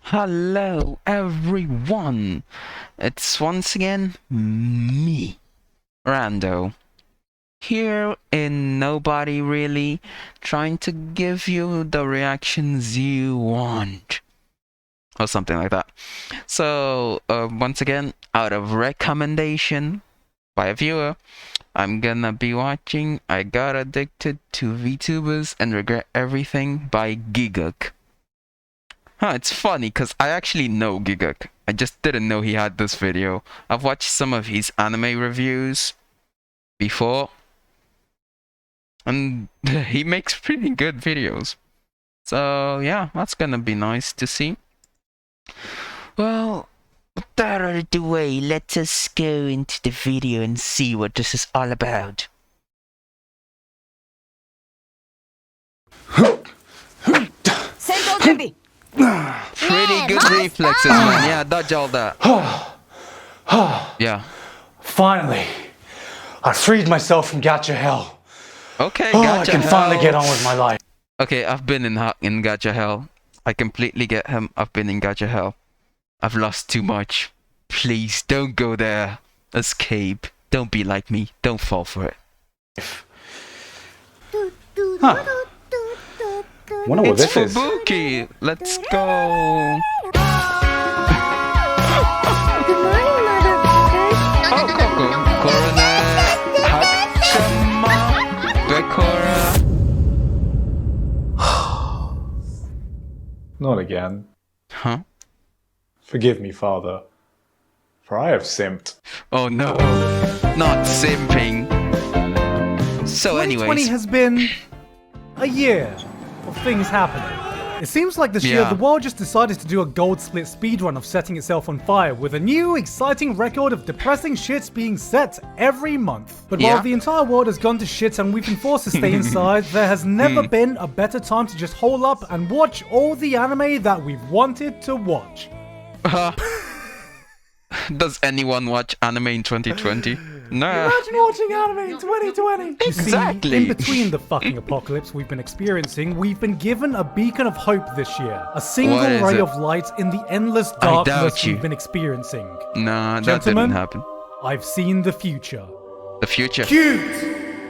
Hello everyone, it's once again me, Rando, here in Nobody Really, trying to give you the reactions you want, or something like that. So, once again, out of recommendation by a viewer, I'm gonna be watching I Got Addicted to VTubers and Regret Everything by Gigguk. It's funny because I actually know Gigguk. I just didn't know he had this video. I've watched some of his anime reviews before, and he makes pretty good videos. So yeah, that's gonna be nice to see. Well, without further way, let us go into the video and see what this is all about. Pretty good reflexes, man. Yeah, dodge all that. Yeah. Finally, I freed myself from gacha hell. Okay, gacha I can hell. finally get on with my life. Okay, I've been in gacha hell. I completely get him. I've been in gacha hell. I've lost too much. Please don't go there. Escape. Don't be like me. Don't fall for it. Huh. Wonder what It's this is. Fubuki. Let's go. Good morning, motherfuckers. Oh, Coco. Corona. Hachama. Bekora. Not again. Huh? Forgive me, Father, for I have simped. Oh no. Not simping. So 2020 anyways. has been a year of things happening. It seems like this year Yeah. the world just decided to do a gold split speedrun of setting itself on fire with a new exciting record of depressing shits being set every month. But while Yeah. the entire world has gone to shit and we've been forced to stay inside, there has never been a better time to just hole up and watch all the anime that we've wanted to watch. Does anyone watch anime in 2020? No. Imagine watching anime in 2020! Exactly. You see, in between the fucking apocalypse we've been experiencing, we've been given a beacon of hope this year. A single What is ray it? of light in the endless doubt darkness you. we've been experiencing. Nah, that Gentlemen? didn't happen. I've seen the future. The future. Cute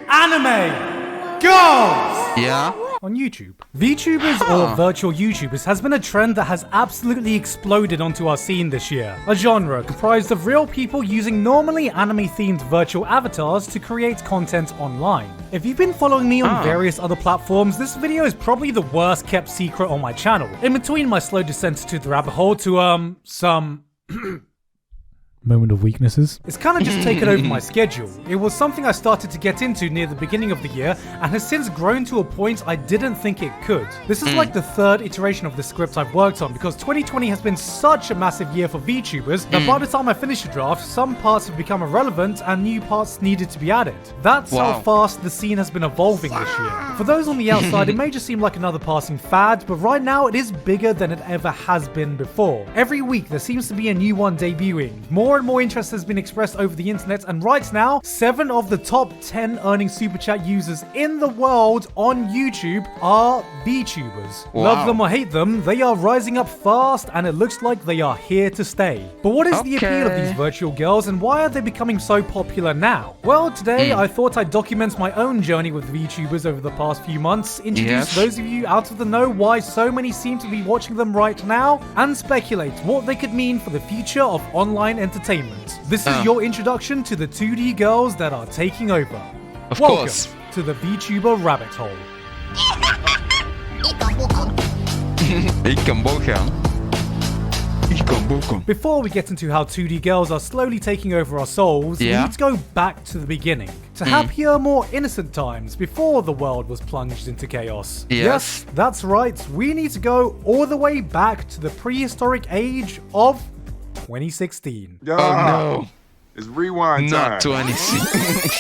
anime girls! Yeah? On YouTube. VTubers or virtual YouTubers has been a trend that has absolutely exploded onto our scene this year. A genre comprised of real people using normally anime-themed virtual avatars to create content online. If you've been following me on various other platforms, this video is probably the worst kept secret on my channel. In between my slow descent to the rabbit hole to, some... moment of weaknesses. It's kind of just taken over my schedule. It was something I started to get into near the beginning of the year and has since grown to a point I didn't think it could. This is like the third iteration of the script I've worked on because 2020 has been such a massive year for VTubers that by the time I finish the draft, some parts have become irrelevant and new parts needed to be added. That's how fast the scene has been evolving this year. For those on the outside, it may just seem like another passing fad, but right now it is bigger than it ever has been before. Every week there seems to be a new one debuting. More and more interest has been expressed over the internet, and right now, 7 of the top 10 earning super chat users in the world on YouTube are VTubers. Wow. Love them or hate them, they are rising up fast, and it looks like they are here to stay. But what is the appeal of these virtual girls, and why are they becoming so popular now? Well, today I thought I'd document my own journey with VTubers over the past few months, introduce those of you out of the know why so many seem to be watching them right now, and speculate what they could mean for the future of online entertainment. This is your introduction to the 2D girls that are taking over. Of Welcome course. to the VTuber rabbit hole. Before we get into how 2D girls are slowly taking over our souls, we need to go back to the beginning. To happier, more innocent times before the world was plunged into chaos. Yes, that's right. We need to go all the way back to the prehistoric age of 2016. Oh no. It's rewind time. Not 26.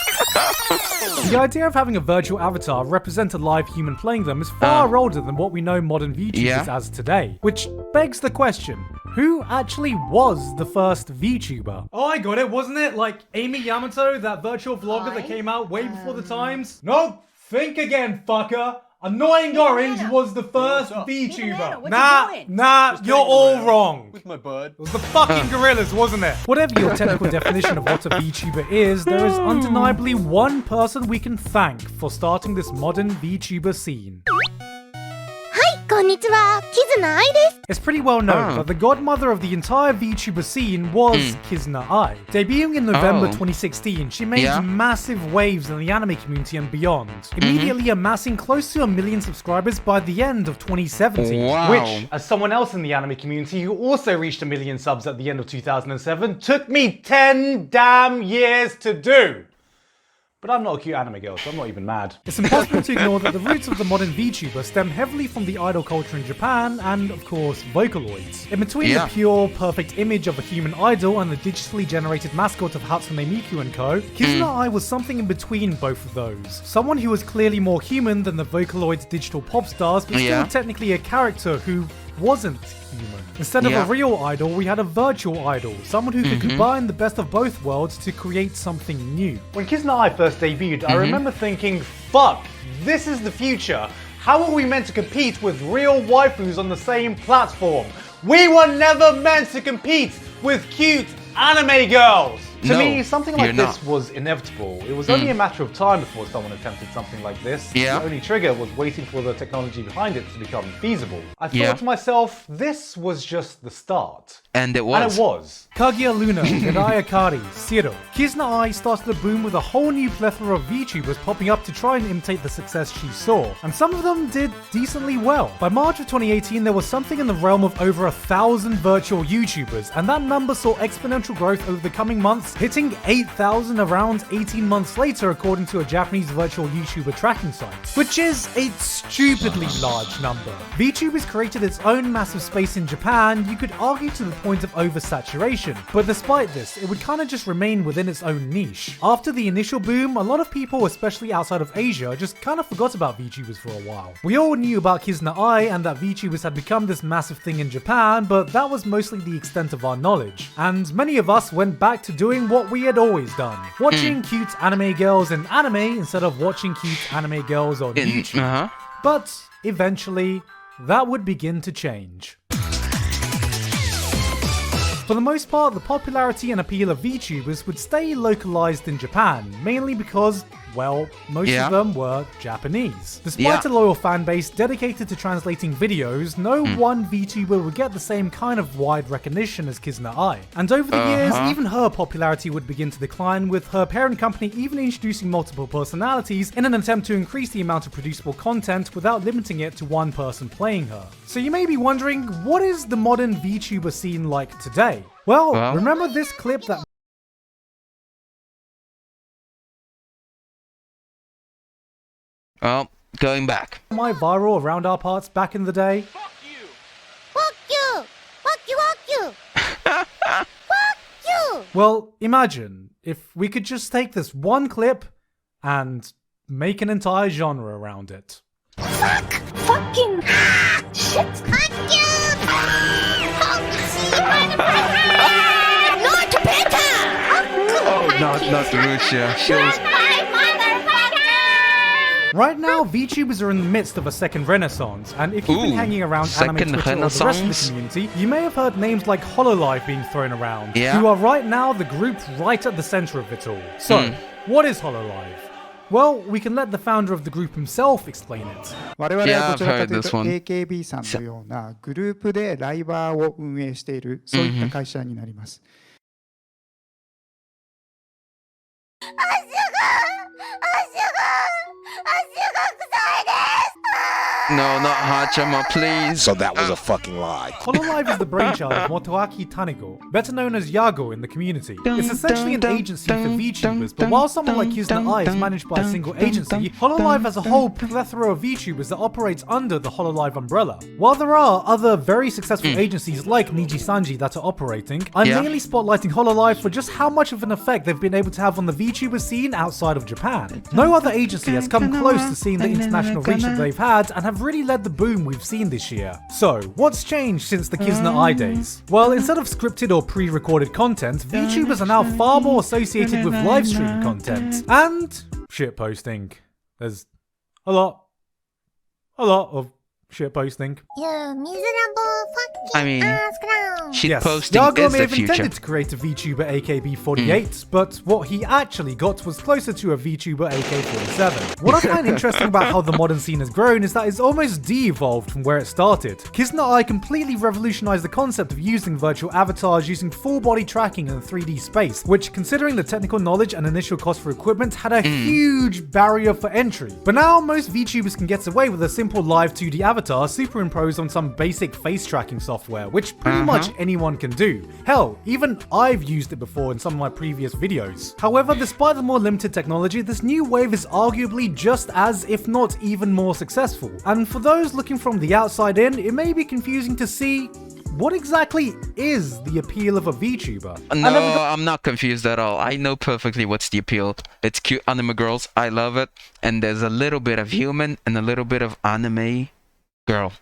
The idea of having a virtual avatar represent a live human playing them is far older than what we know modern VTubers as today. Which begs the question, who actually was the first VTuber? Oh, I got it, wasn't it? Like Amy Yamato, that virtual vlogger that came out way before the times? No, think again, fucker. Annoying Orange Banana. was the first Banana, VTuber. what Nah, you doing? nah, you're all wrong. With my bird. It was the fucking gorillas, wasn't it? Whatever your technical definition of what a VTuber is, there is undeniably one person we can thank for starting this modern VTuber scene. こんにちは、キズナアイです。 It's pretty well known that the godmother of the entire VTuber scene was Kizuna Ai. Debuting in November 2016, she made massive waves in the anime community and beyond, immediately amassing close to 1 million subscribers by the end of 2017. Wow. Which, as someone else in the anime community who also reached 1 million subs at the end of 2007, took me 10 damn years to do. But I'm not a cute anime girl, so I'm not even mad. It's impossible to ignore that the roots of the modern VTuber stem heavily from the idol culture in Japan and, of course, Vocaloids. In between the pure, perfect image of a human idol and the digitally generated mascot of Hatsune Miku & Co., Kizuna Ai was something in between both of those. Someone who was clearly more human than the Vocaloids digital pop stars, but still technically a character who wasn't human. Instead of a real idol, we had a virtual idol, someone who could combine the best of both worlds to create something new. When Kizuna Ai first debuted, I remember thinking, fuck, this is the future. How are we meant to compete with real waifus on the same platform? We were never meant to compete with cute anime girls! To me, something like this was inevitable. It was only a matter of time before someone attempted something like this. The only trigger was waiting for the technology behind it to become feasible. I thought to myself, this was just the start. And it was. And it was. Kaguya Luna, Mirai Akari, Siro. Kizuna Ai started a boom with a whole new plethora of VTubers popping up to try and imitate the success she saw. And some of them did decently well. By March of 2018, there was something in the realm of over 1,000 virtual YouTubers, and that number saw exponential growth over the coming months, hitting 8,000 around 18 months later according to a Japanese virtual YouTuber tracking site, which is a stupidly large number. VTubers created its own massive space in Japan, you could argue to the point of oversaturation, but despite this, it would kind of just remain within its own niche. After the initial boom, a lot of people, especially outside of Asia, just kind of forgot about VTubers for a while. We all knew about Kizuna Ai and that VTubers had become this massive thing in Japan, but that was mostly the extent of our knowledge, and many of us went back to doing what we had always done, watching cute anime girls in anime instead of watching cute anime girls on YouTube. But eventually, that would begin to change. For the most part, the popularity and appeal of VTubers would stay localized in Japan, mainly because, well, most of them were Japanese. Despite a loyal fan base dedicated to translating videos, no one VTuber would get the same kind of wide recognition as Kizuna Ai. And over the years, even her popularity would begin to decline, with her parent company even introducing multiple personalities in an attempt to increase the amount of producible content without limiting it to one person playing her. So you may be wondering, what is the modern VTuber scene like today? Well, remember this clip that going back. my viral around our parts back in the day? Fuck you! Fuck you! Fuck you! Fuck you! Well, imagine if we could just take this one clip and make an entire genre around it. Fuck! Fucking shit! Fuck you! Not better! Oh, not Rucha. She was. Right now, VTubers are in the midst of a second renaissance, and if you've been hanging around anime Twitter or the rest of the community, you may have heard names like Hololive being thrown around, who are right now the group right at the center of it all. So, what is Hololive? Well, we can let the founder of the group himself explain it. 我々はどちらかというと AKB さんのようなグループでライバーを運営しているそういった会社になります。No, not Hachama, please. So that was a fucking lie. Hololive is the brainchild of Motoaki Tanigo, better known as Yago in the community. It's essentially an agency for VTubers, but while someone like Kizuna Ai is managed by a single agency, Hololive has a whole plethora of VTubers that operates under the Hololive umbrella. While there are other very successful agencies like Niji Sanji that are operating, I'm mainly spotlighting Hololive for just how much of an effect they've been able to have on the VTuber scene outside of Japan. No other agency has come close to seeing the international reach that they've had and have really led the boom we've seen this year. So, what's changed since the Kizuna Ai days? Well, instead of scripted or pre-recorded content, VTubers are now far more associated with live stream content and shitposting. There's a lot a lot of shit posting. You miserable fucking I mean, ass clown. shit Yes, posting Yago is may the have future. intended to create a VTuber AKB48, but what he actually got was closer to a VTuber AK47. What I find interesting about how the modern scene has grown is that it's almost de-evolved from where it started. Kizuna Ai completely revolutionized the concept of using virtual avatars using full body tracking in a 3D space, which, considering the technical knowledge and initial cost for equipment, had a huge barrier for entry. But now most VTubers can get away with a simple live 2D avatar superimposed on some basic face tracking software, which pretty much anyone can do. Hell, even I've used it before in some of my previous videos. However, despite the more limited technology, this new wave is arguably just as, if not even more successful. And for those looking from the outside in, it may be confusing to see what exactly is the appeal of a VTuber. No, I'm not confused at all. I know perfectly what's the appeal. It's cute anime girls. I love it. And there's a little bit of human and a little bit of anime girl.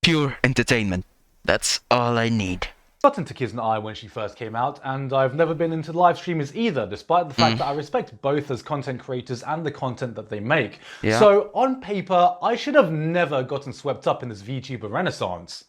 Pure entertainment. That's all I need. Got into Kizuna Ai when she first came out, and I've never been into live streamers either, despite the fact that I respect both as content creators and the content that they make. Yeah. So, on paper, I should have never gotten swept up in this VTuber renaissance.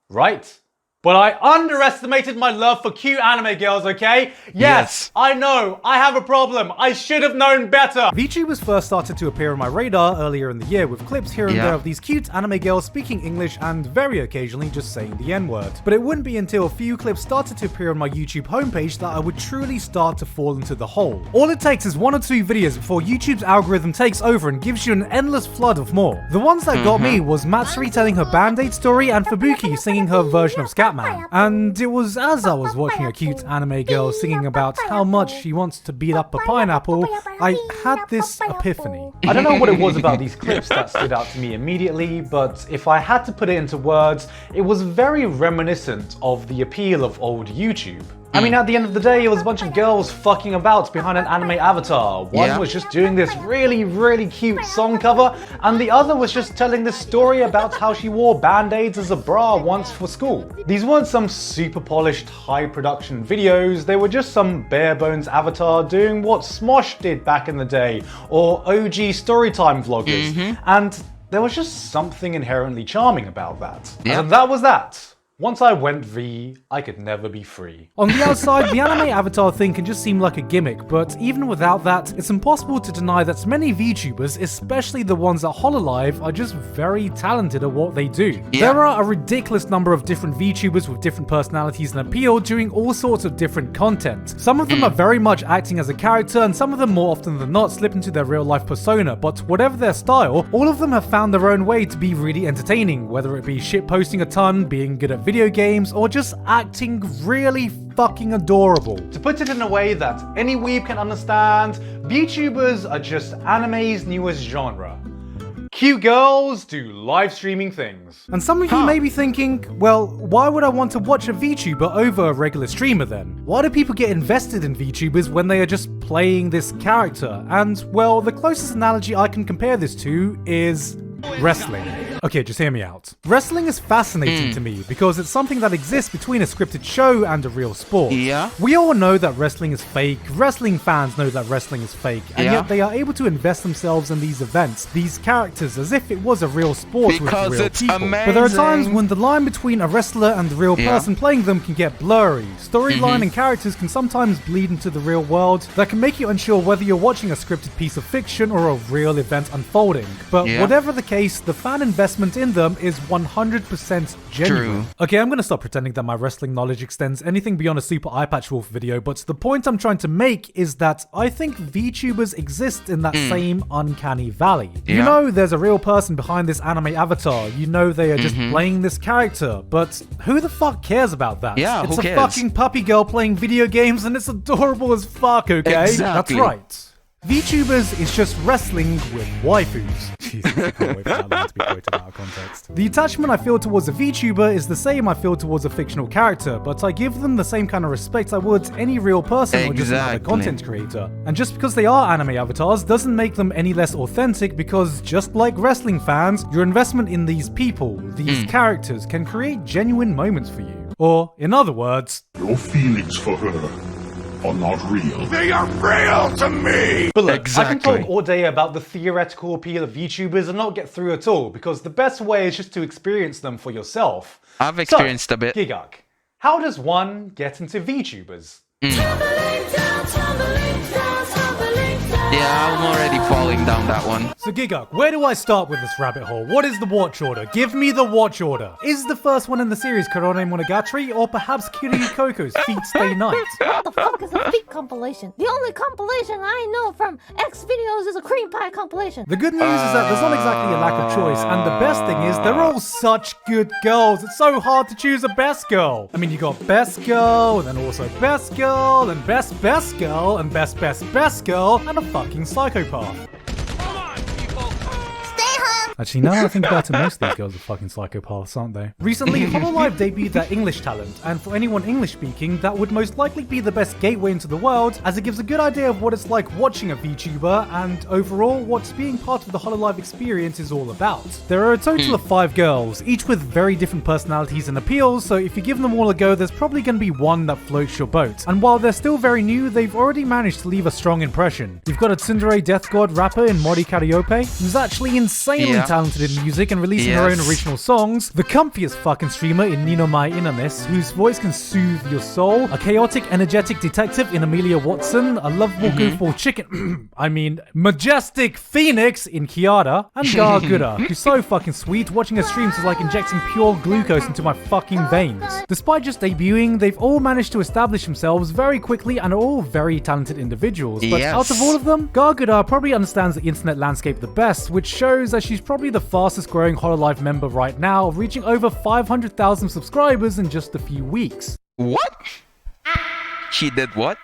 Right? But I underestimated my love for cute anime girls, okay? Yes, I know, I have a problem. I should have known better. VTubers first started to appear on my radar earlier in the year with clips here and Yeah. there of these cute anime girls speaking English and very occasionally just saying the N-word. But it wouldn't be until a few clips started to appear on my YouTube homepage that I would truly start to fall into the hole. All it takes is 1 or 2 videos before YouTube's algorithm takes over and gives you an endless flood of more. The ones that got me was Matsuri telling her Band-Aid story and Fubuki singing her version of Scatman. And it was as I was watching a cute anime girl singing about how much she wants to beat up a pineapple, I had this epiphany. I don't know what it was about these clips that stood out to me immediately, but if I had to put it into words, it was very reminiscent of the appeal of old YouTube. I mean, at the end of the day, it was a bunch of girls fucking about behind an anime avatar. One was just doing this really, really cute song cover, and the other was just telling this story about how she wore band-aids as a bra once for school. These weren't some super polished, high production videos, they were just some bare bones avatar doing what Smosh did back in the day, or OG Storytime vloggers. And there was just something inherently charming about that. And that was that. Once I went V, I could never be free. On the outside, the anime avatar thing can just seem like a gimmick, but even without that, it's impossible to deny that many VTubers, especially the ones at Hololive, are just very talented at what they do. There are a ridiculous number of different VTubers with different personalities and appeal doing all sorts of different content. Some of them are very much acting as a character, and some of them more often than not slip into their real life persona, but whatever their style, all of them have found their own way to be really entertaining, whether it be shitposting a ton, being good at video games, or just acting really fucking adorable. To put it in a way that any weeb can understand, VTubers are just anime's newest genre. Cute girls do live streaming things. And some of you may be thinking, well, why would I want to watch a VTuber over a regular streamer then? Why do people get invested in VTubers when they are just playing this character? And, well, the closest analogy I can compare this to is wrestling. Okay, just hear me out. Wrestling is fascinating to me because it's something that exists between a scripted show and a real sport. Yeah. We all know that wrestling is fake, wrestling fans know that wrestling is fake, and yet they are able to invest themselves in these events, these characters, as if it was a real sport Because with real it's people. amazing. But there are times when the line between a wrestler and the real person playing them can get blurry. Storyline and characters can sometimes bleed into the real world that can make you unsure whether you're watching a scripted piece of fiction or a real event unfolding. But whatever the case, the fan investment in them is 100% genuine. True. Okay, I'm gonna stop pretending that my wrestling knowledge extends anything beyond a Super Eye Patch Wolf video, but the point I'm trying to make is that I think VTubers exist in that same uncanny valley. You know there's a real person behind this anime avatar, you know they are just playing this character, but who the fuck cares about that? Yeah, it's who a cares? fucking puppy girl playing video games and it's adorable as fuck, okay? Exactly. That's right. VTubers is just wrestling with waifus. Jesus, I can't wait for that line to be quoted out of context. The attachment I feel towards a VTuber is the same I feel towards a fictional character, but I give them the same kind of respect I would any real person or just another content creator. And just because they are anime avatars doesn't make them any less authentic, because just like wrestling fans, your investment in these people, these characters, can create genuine moments for you. Or, in other words, Your feelings for her are not real. They are real to me! But look, I Exactly. can talk all day about the theoretical appeal of VTubers and not get through at all, because the best way is just to experience them for yourself. I've experienced a bit. Gigguk, how does one get into VTubers? Yeah, I'm already falling down that one. So Gigguk, where do I start with this rabbit hole? What is the watch order? Give me the watch order. Is the first one in the series Korone Monogatari, or perhaps Kiryu Koko's Feet Stay Night? What the fuck is a feet compilation? The only compilation I know from X videos is a cream pie compilation. The good news is that there's not exactly a lack of choice, and the best thing is they're all such good girls. It's so hard to choose a best girl. I mean, you got best girl, and then also best girl, and best girl, and best girl, and a fucking psychopath. Actually, now I think about it, most of these girls are fucking psychopaths, aren't they? Recently, Hololive debuted their English talent, and for anyone English-speaking, that would most likely be the best gateway into the world, as it gives a good idea of what it's like watching a VTuber, and overall, what being part of the Hololive experience is all about. There are a total of 5 girls, each with very different personalities and appeals, so if you give them all a go, there's probably going to be one that floats your boat. And while they're still very new, they've already managed to leave a strong impression. You've got a tsundere death god rapper in Mori Kariope, who's actually insanely talented in music and releasing her own original songs, the comfiest fucking streamer in Nino Mai Inamis, whose voice can soothe your soul, a chaotic, energetic detective in Amelia Watson, a lovable for chicken, majestic phoenix in Kiara, and Gargura, who's so fucking sweet, watching her streams is like injecting pure glucose into my fucking veins. Despite just debuting, they've all managed to establish themselves very quickly and are all very talented individuals, but out of all of them, Gargura probably understands the internet landscape the best, which shows that she's probably the fastest growing Hololive member right now, reaching over 500,000 subscribers in just a few weeks. What? She did what?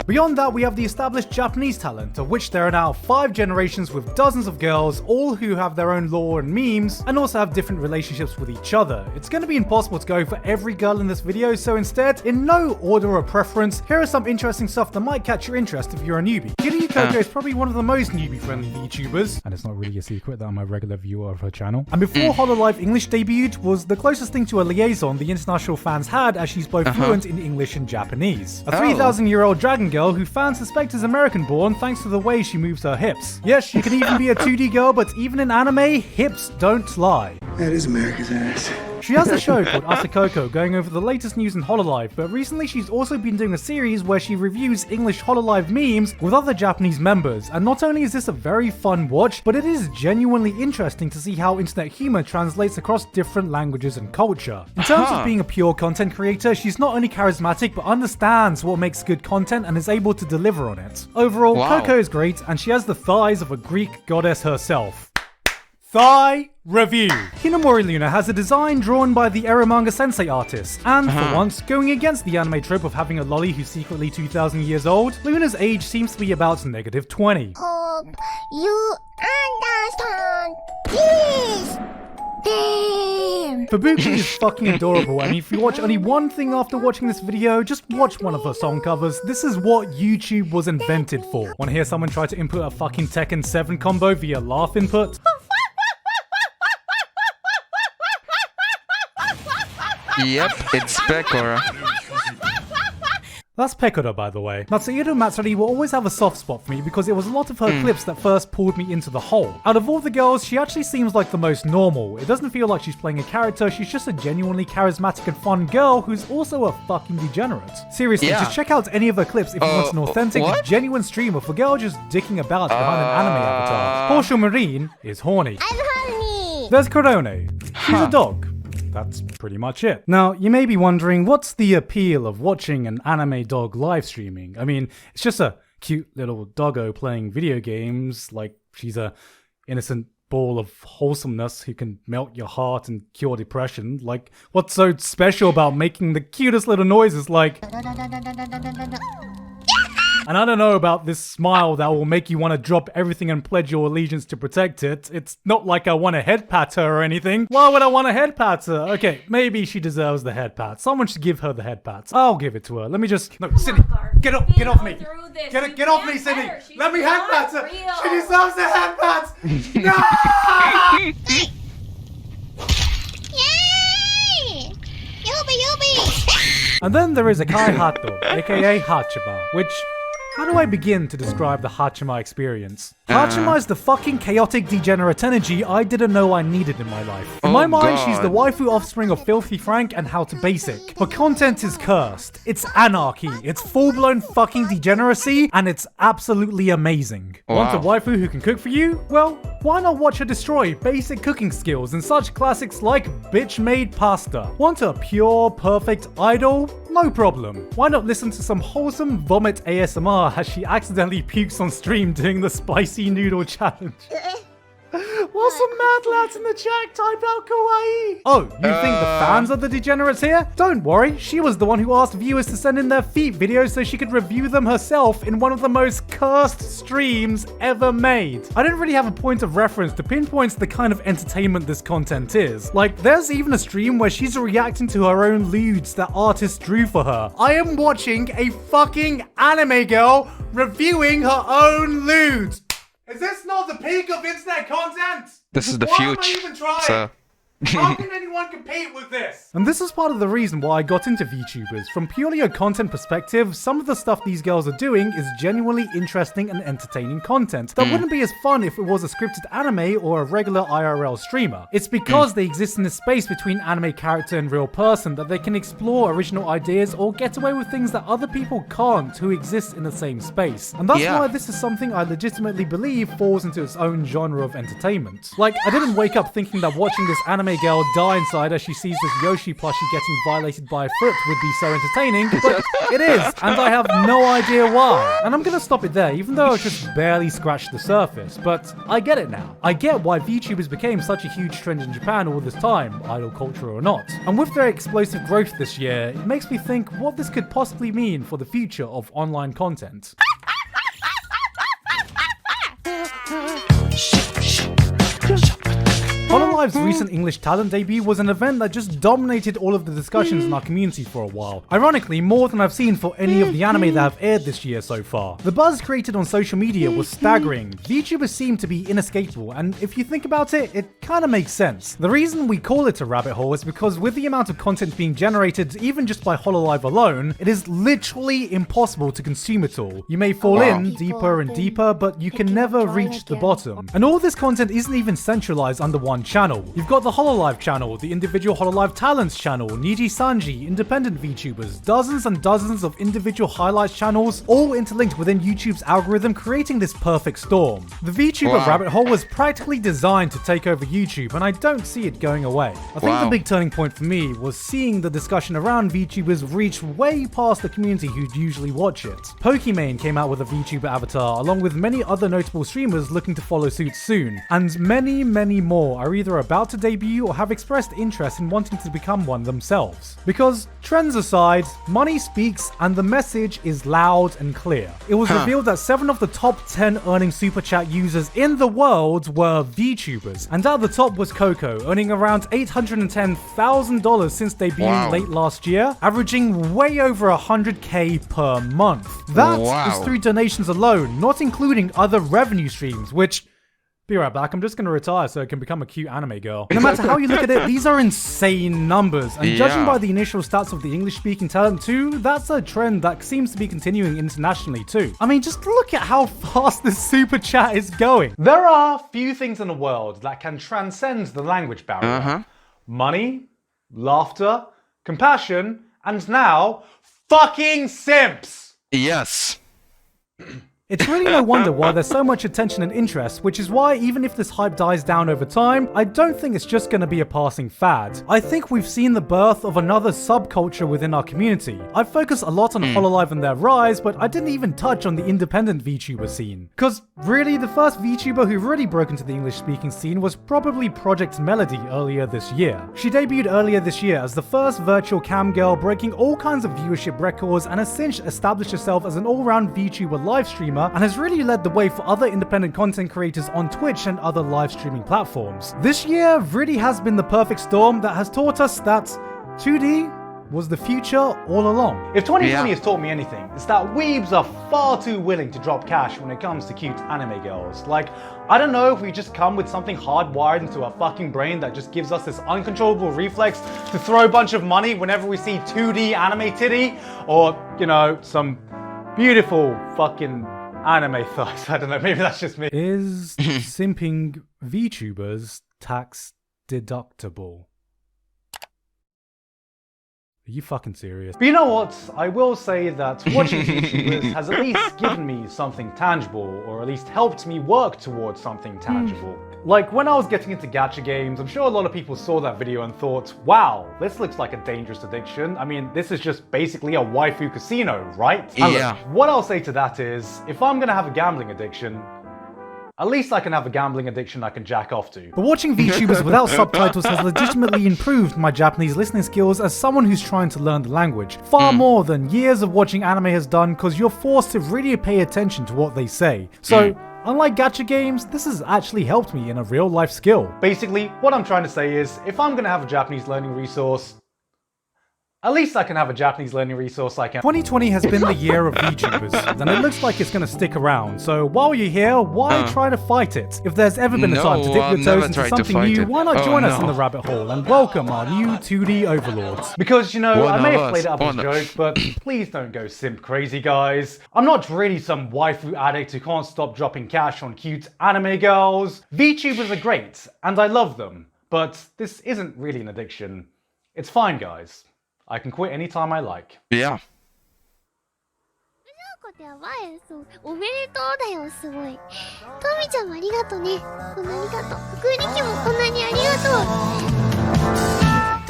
Beyond that, we have the established Japanese talent, of which there are now 5 generations with dozens of girls, all who have their own lore and memes, and also have different relationships with each other. It's going to be impossible to go for every girl in this video, so instead, in no order or preference, here are some interesting stuff that might catch your interest if you're a newbie. Kiryu Koko is probably one of the most newbie-friendly VTubers, and it's not really a secret that I'm a regular viewer of her channel. And before Hololive English debuted, was the closest thing to a liaison the international fans had, as she's both fluent in English and Japanese. A 3,000-year-old dragon girl who fans suspect is American-born thanks to the way she moves her hips. Yes, she can even be a 2D girl, but even in anime, hips don't lie. That is America's ass. She has a show called Asakoko going over the latest news in Hololive, but recently she's also been doing a series where she reviews English Hololive memes with other Japanese members, and not only is this a very fun watch, but it is genuinely interesting to see how internet humor translates across different languages and culture. In terms of being a pure content creator, she's not only charismatic but understands what makes good content and is able to deliver on it. Overall, Coco is great, and she has the thighs of a Greek goddess herself. Thigh review. Hinomori Luna has a design drawn by the Eromanga Sensei artist, and for once, going against the anime trope of having a lolly who's secretly 2,000 years old, Luna's age seems to be about -20. Hope you understand. Please. Damn. Fubuki is fucking adorable, and if you watch only one thing after watching this video, just watch one of her song covers. This is what YouTube was invented for. Wanna hear someone try to input a fucking Tekken 7 combo via laugh input? Yep, it's Pekora. That's Pekora, by the way. Matsuhiro Matsuri will always have a soft spot for me because it was a lot of her clips that first pulled me into the hole. Out of all the girls, she actually seems like the most normal. It doesn't feel like she's playing a character, she's just a genuinely charismatic and fun girl who's also a fucking degenerate. Seriously, just check out any of her clips if you want an authentic, genuine stream of a girl just dicking about behind an anime avatar. Horseshoe Marine is horny. I'm horny. There's Korone. She's a dog. That's pretty much it. Now, you may be wondering, what's the appeal of watching an anime dog live streaming? I mean, it's just a cute little doggo playing video games, like she's a innocent ball of wholesomeness who can melt your heart and cure depression. Like, what's so special about making the cutest little noises like... And I don't know about this smile that will make you want to drop everything and pledge your allegiance to protect it. It's not like I want to head pat her or anything. Why would I want to head pat her? Okay, maybe she deserves the head pat. Someone should give her the head pats. I'll give it to her. Let me just... No, Sydney, get off me. Get off me, Sydney. Let me head pat her. She deserves the head pats. No! Yay! Yubi, yubi. And then there is Akai Hato, aka Hachima, which... how do I begin to describe the Hachima experience? Hachima is the fucking chaotic degenerate energy I didn't know I needed in my life. In my mind, she's the waifu offspring of Filthy Frank and How to Basic. Her content is cursed. It's anarchy. It's full-blown fucking degeneracy, and it's absolutely amazing. Want a waifu who can cook for you? Well, why not watch her destroy basic cooking skills in such classics like bitch-made pasta? Want a pure, perfect idol? No problem. Why not listen to some wholesome vomit ASMR as she accidentally pukes on stream doing the spicy noodle challenge? While some mad lads in the chat type out kawaii. Oh, you think the fans are the degenerates here? Don't worry, she was the one who asked viewers to send in their feet videos so she could review them herself in one of the most cursed streams ever made. I didn't really have a point of reference to pinpoint the kind of entertainment this content is. Like, there's even a stream where she's reacting to her own lewds that artists drew for her. I am watching a fucking anime girl reviewing her own lewds. Is this not the peak of internet content? This is the Why am I future. even trying? So. How can anyone compete with this? And this is part of the reason why I got into VTubers. From purely a content perspective, some of the stuff these girls are doing is genuinely interesting and entertaining content that wouldn't be as fun if it was a scripted anime or a regular IRL streamer. It's because they exist in the space between anime character and real person that they can explore original ideas or get away with things that other people can't who exist in the same space. And that's why this is something I legitimately believe falls into its own genre of entertainment. Like, I didn't wake up thinking that watching this anime girl die inside as she sees this Yoshi plushie getting violated by a foot would be so entertaining, but it is, and I have no idea why. And I'm gonna stop it there, even though I've just barely scratched the surface, but I get it now. I get why VTubers became such a huge trend in Japan all this time, idol culture or not. And with their explosive growth this year, it makes me think what this could possibly mean for the future of online content. Hololive's recent English talent debut was an event that just dominated all of the discussions in our community for a while. Ironically, more than I've seen for any of the anime that have aired this year so far. The buzz created on social media was staggering. VTubers seem to be inescapable, and if you think about it, it kinda makes sense. The reason we call it a rabbit hole is because with the amount of content being generated, even just by Hololive alone, it is literally impossible to consume it all. You may fall in deeper and deeper, but you can never reach the bottom. And all this content isn't even centralized under one channel. You've got the Hololive channel, the individual Hololive Talents channel, Niji Sanji, independent VTubers, dozens and dozens of individual highlights channels, all interlinked within YouTube's algorithm, creating this perfect storm. The VTuber rabbit hole was practically designed to take over YouTube, and I don't see it going away. I think the big turning point for me was seeing the discussion around VTubers reach way past the community who'd usually watch it. Pokimane came out with a VTuber avatar, along with many other notable streamers looking to follow suit soon, and many, many more are either about to debut or have expressed interest in wanting to become one themselves. Because, trends aside, money speaks and the message is loud and clear. It was revealed that 7 of the top 10 earning Super Chat users in the world were VTubers, and at the top was Coco, earning around $810,000 since debuting late last year, averaging way over 100k per month. That is through donations alone, not including other revenue streams, which... Be right back, I'm just gonna retire so I can become a cute anime girl. No matter how you look at it, these are insane numbers, and judging by the initial stats of the English-speaking talent too, that's a trend that seems to be continuing internationally too. I mean, just look at how fast this super chat is going. There are few things in the world that can transcend the language barrier. Money, laughter, compassion, and now, fucking simps! Yes. It's really no wonder why there's so much attention and interest, which is why even if this hype dies down over time, I don't think it's just going to be a passing fad. I think we've seen the birth of another subculture within our community. I focus a lot on Hololive and their rise, but I didn't even touch on the independent VTuber scene. Cause really, the first VTuber who really broke into the English-speaking scene was probably Project Melody earlier this year. She debuted earlier this year as the first virtual cam girl, breaking all kinds of viewership records, and has since established herself as an all-round VTuber live streamer and has really led the way for other independent content creators on Twitch and other live streaming platforms. This year really has been the perfect storm that has taught us that 2D was the future all along. If 2020 Yeah. has taught me anything, it's that weebs are far too willing to drop cash when it comes to cute anime girls. Like, I don't know if we just come with something hardwired into our fucking brain that just gives us this uncontrollable reflex to throw a bunch of money whenever we see 2D anime titty, or, you know, some beautiful fucking anime thighs. I don't know, maybe that's just me. Is simping VTubers tax deductible? Are you fucking serious? But you know what? I will say that watching VTubers has at least given me something tangible, or at least helped me work towards something tangible. Like, when I was getting into gacha games, I'm sure a lot of people saw that video and thought, wow, this looks like a dangerous addiction. I mean, this is just basically a waifu casino, right? And look, Yeah. what I'll say to that is, if I'm gonna have a gambling addiction, at least I can have a gambling addiction I can jack off to. But watching VTubers without subtitles has legitimately improved my Japanese listening skills as someone who's trying to learn the language. Far more than years of watching anime has done, because you're forced to really pay attention to what they say. So, unlike gacha games, this has actually helped me in a real life skill. Basically, what I'm trying to say is, if I'm gonna have a Japanese learning resource, at least I can have a Japanese learning resource I can. 2020 has been the year of VTubers, and it looks like it's going to stick around. So while you're here, why try to fight it? If there's ever been a time to dip I've your never toes into tried to something fight new, it. why not Oh, join us in no. the rabbit hole and welcome our new 2D overlords? Because, you know, One I may of have played it us. up as a One of- joke, but please don't go simp crazy, guys. I'm not really some waifu addict who can't stop dropping cash on cute anime girls. VTubers are great, and I love them, but this isn't really an addiction. It's fine, guys. I can quit anytime I like. Yeah. ことやばい。そう。おめでとうだよ、すごい。トミちゃんもありがとね。こんなありがとう。福力もこんなにありがとう。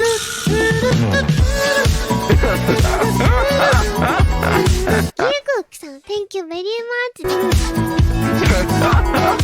Giggukさん、Thank you very much.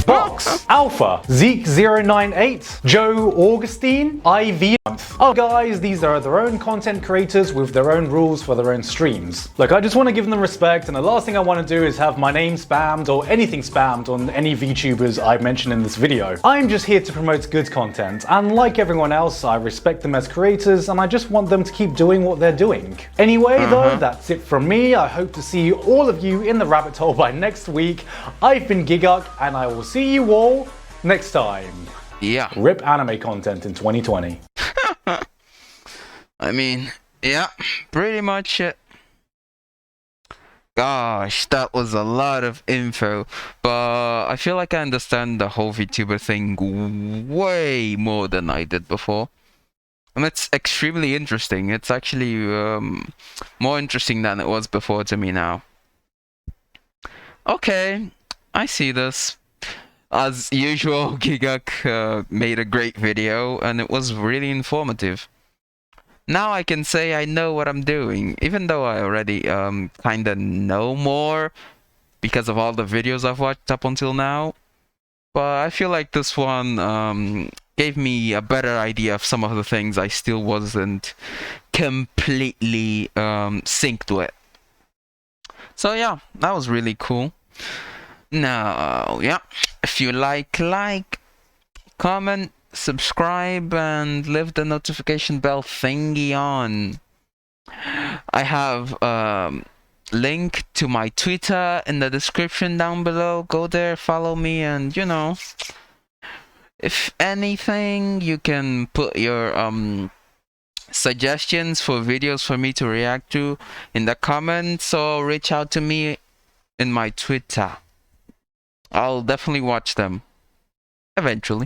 Box Alpha Zeke098 Joe Augustine IV month. Oh guys, these are their own content creators with their own rules for their own streams. Look, I just want to give them respect, and the last thing I want to do is have my name spammed or anything spammed on any VTubers I mention in this video. I'm just here to promote good content, and like everyone else, I respect them as creators and I just want them to keep doing what they're doing. Anyway though, that's it from me. I hope to see all of you in the rabbit hole by next week. I've been Gigguk, and I will see you all next time. Yeah. Rip anime content in 2020. I mean, yeah, pretty much it. Gosh, that was a lot of info, but I feel like I understand the whole VTuber thing way more than I did before. And it's extremely interesting. It's actually more interesting than it was before to me now. Okay, I see this. As usual, Gigguk made a great video, and it was really informative. Now I can say I know what I'm doing, even though I already kinda know more because of all the videos I've watched up until now. But I feel like this one gave me a better idea of some of the things I still wasn't completely synced with. So yeah, that was really cool. Now, yeah, if you like, comment, subscribe, and leave the notification bell thingy on. I have link to my Twitter in the description down below. Go there, follow me, and you know, if anything, you can put your suggestions for videos for me to react to in the comments, or reach out to me in my Twitter. I'll definitely watch them eventually.